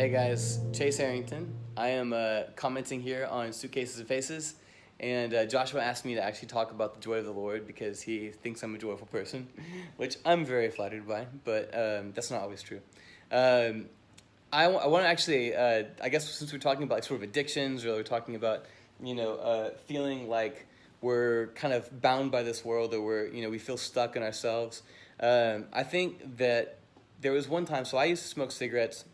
Hey guys, Chase Arrington. I am commenting here on Suitcases and Faces, and Joshua asked me to actually talk about the joy of the Lord because he thinks I'm a joyful person, which I'm very flattered by, but that's not always true. I want to actually, I guess since we're talking about like, sort of addictions, or we're talking about, feeling like we're kind of bound by this world, or we feel stuck in ourselves. I think that there was one time, so I used to smoke cigarettes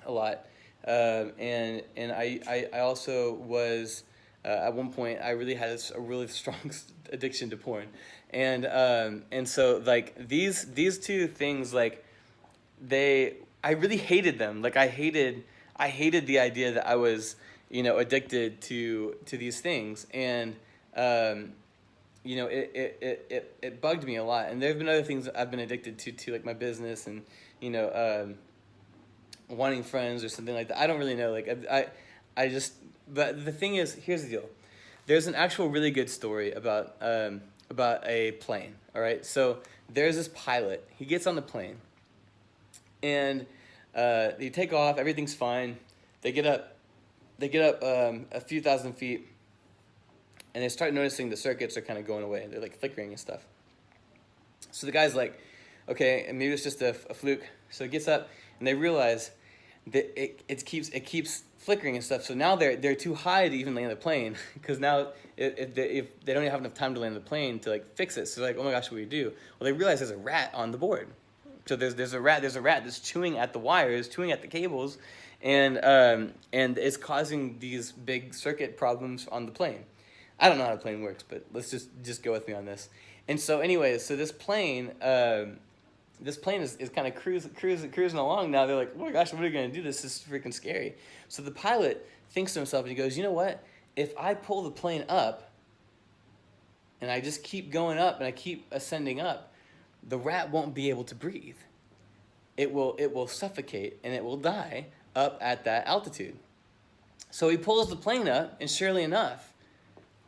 a lot, and I also was at one point I really had a really strong addiction to porn, and so like these two things, like I really hated them. Like I hated the idea that I was addicted to these things, and it bugged me a lot. And there have been other things that I've been addicted to like my business and wanting friends or something like that. I don't really know. Like I just. But the thing is, here's the deal. There's an actual really good story about a plane. All right, so there's this pilot. He gets on the plane, and they take off. Everything's fine. They get up a few thousand feet, and they start noticing the circuits are kind of going away. They're like flickering and stuff. So the guy's like, okay, and maybe it's just a fluke. So he gets up, and they realize that it keeps flickering and stuff. So now they're too high to even land the plane, because now if they don't have enough time to land the plane to like fix it. So they're like, oh my gosh, what do we do? Well, they realize there's a rat on the board. So there's a rat that's chewing at the wires, chewing at the cables, and it's causing these big circuit problems on the plane. I don't know how the plane works, but let's just go with me on this. And so anyways, so this plane is kind of cruising along now. They're like, oh my gosh, what are we going to do? This is freaking scary. So the pilot thinks to himself, and he goes, you know what? If I pull the plane up, and I just keep going up, and I keep ascending up, the rat won't be able to breathe. It will suffocate, and it will die up at that altitude. So he pulls the plane up, and surely enough,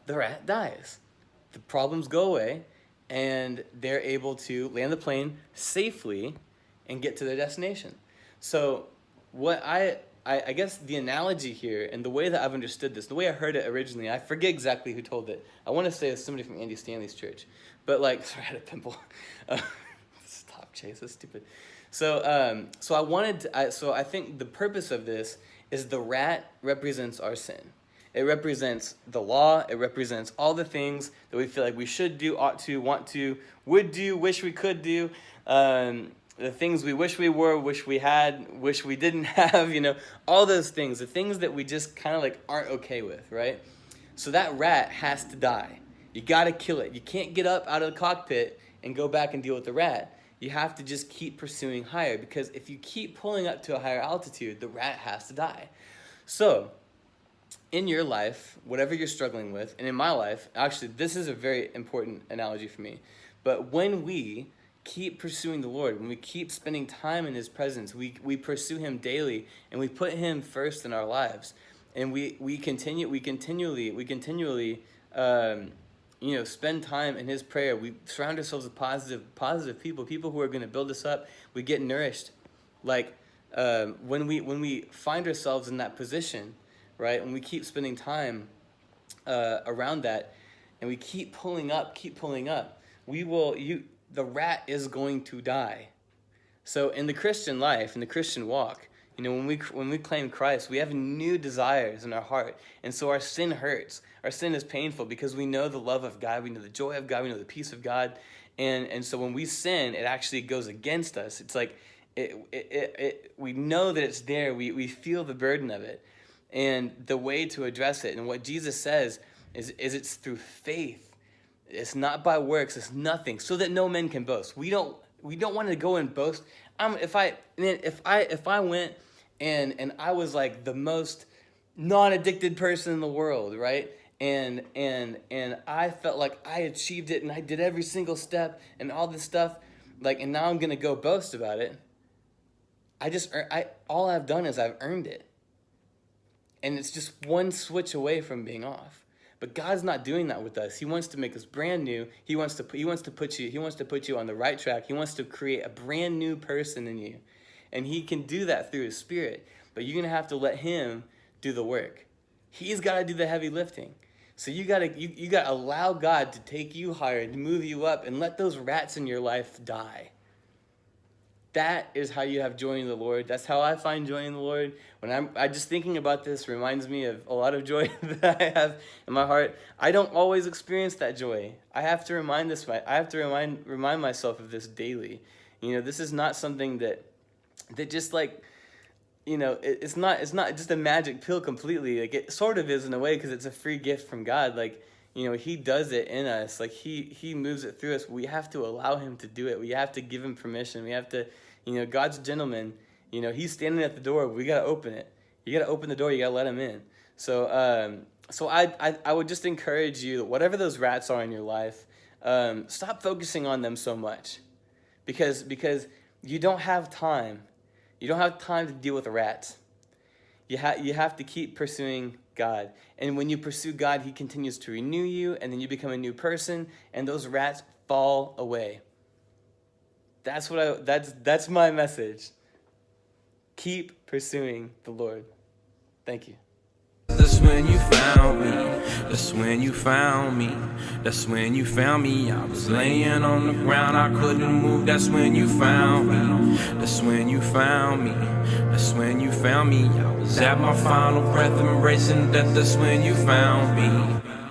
the rat dies. The problems go away, and they're able to land the plane safely and get to their destination. So what I guess the analogy here, and the way that I've understood this, the way I heard it originally, I forget exactly who told it. I want to say it's somebody from Andy Stanley's church. But like, sorry, I had a pimple. Stop, Chase, that's stupid. So I think the purpose of this is the rat represents our sin. It represents the law. It represents all the things that we feel like we should do, ought to, want to, would do, wish we could do. The things we wish we were, wish we had, wish we didn't have, all those things. The things that we just kind of like aren't okay with, right? So that rat has to die. You got to kill it. You can't get up out of the cockpit and go back and deal with the rat. You have to just keep pursuing higher, because if you keep pulling up to a higher altitude, the rat has to die. So in your life, whatever you're struggling with, and in my life, actually, this is a very important analogy for me. But when we keep pursuing the Lord, when we keep spending time in His presence, we pursue Him daily, and we put Him first in our lives, and we continually spend time in His prayer. We surround ourselves with positive people who are going to build us up. We get nourished. Like when we find ourselves in that position, right? When we keep spending time around that, and we keep pulling up, the rat is going to die. So in the Christian life, in the Christian walk, when we claim Christ, we have new desires in our heart, and so our sin hurts. Our sin is painful because we know the love of God, we know the joy of God, we know the peace of God, and so when we sin, it actually goes against us. It's like we know that it's there. We feel the burden of it. And the way to address it, and what Jesus says, is it's through faith. It's not by works. It's nothing, so that no man can boast. We don't want to go and boast. If I went and I was like the most non-addicted person in the world, right? And I felt like I achieved it, and I did every single step and all this stuff, like, and now I'm gonna go boast about it. All I've done is I've earned it. And it's just one switch away from being off. But God's not doing that with us. He wants to make us brand new. He wants to put you on the right track. He wants to create a brand new person in you. And He can do that through His Spirit. but you're going to have to let him do the work. He's got to do the heavy lifting. So you got to allow God to take you higher, to move you up, and let those rats in your life die. That is how you have joy in the Lord. That's how I find joy in the Lord. When I just thinking about this reminds me of a lot of joy that I have in my heart. I don't always experience that joy. I have to remind myself of this daily. This is not something that just like, it's not just a magic pill completely. Like, it sort of is in a way, because it's a free gift from God. Like, he does it in us. Like, he moves it through us. We have to allow him to do it. We have to give him permission. We have to, God's a gentleman. He's standing at the door. We got to open it. You got to open the door. You got to let him in. So I would just encourage you that whatever those rats are in your life, stop focusing on them so much, because you don't have time. You don't have time to deal with rats. You have to keep pursuing God. And when you pursue God, he continues to renew you, and then you become a new person, and those rats fall away. That's my message. Keep pursuing the Lord. Thank you. That's when you found me. That's when you found me. That's when you found me. I was laying on the ground, I couldn't move. That's when you found me. That's when you found me. That's when you found me. I was at my final breath, embracing death. That's when you found me.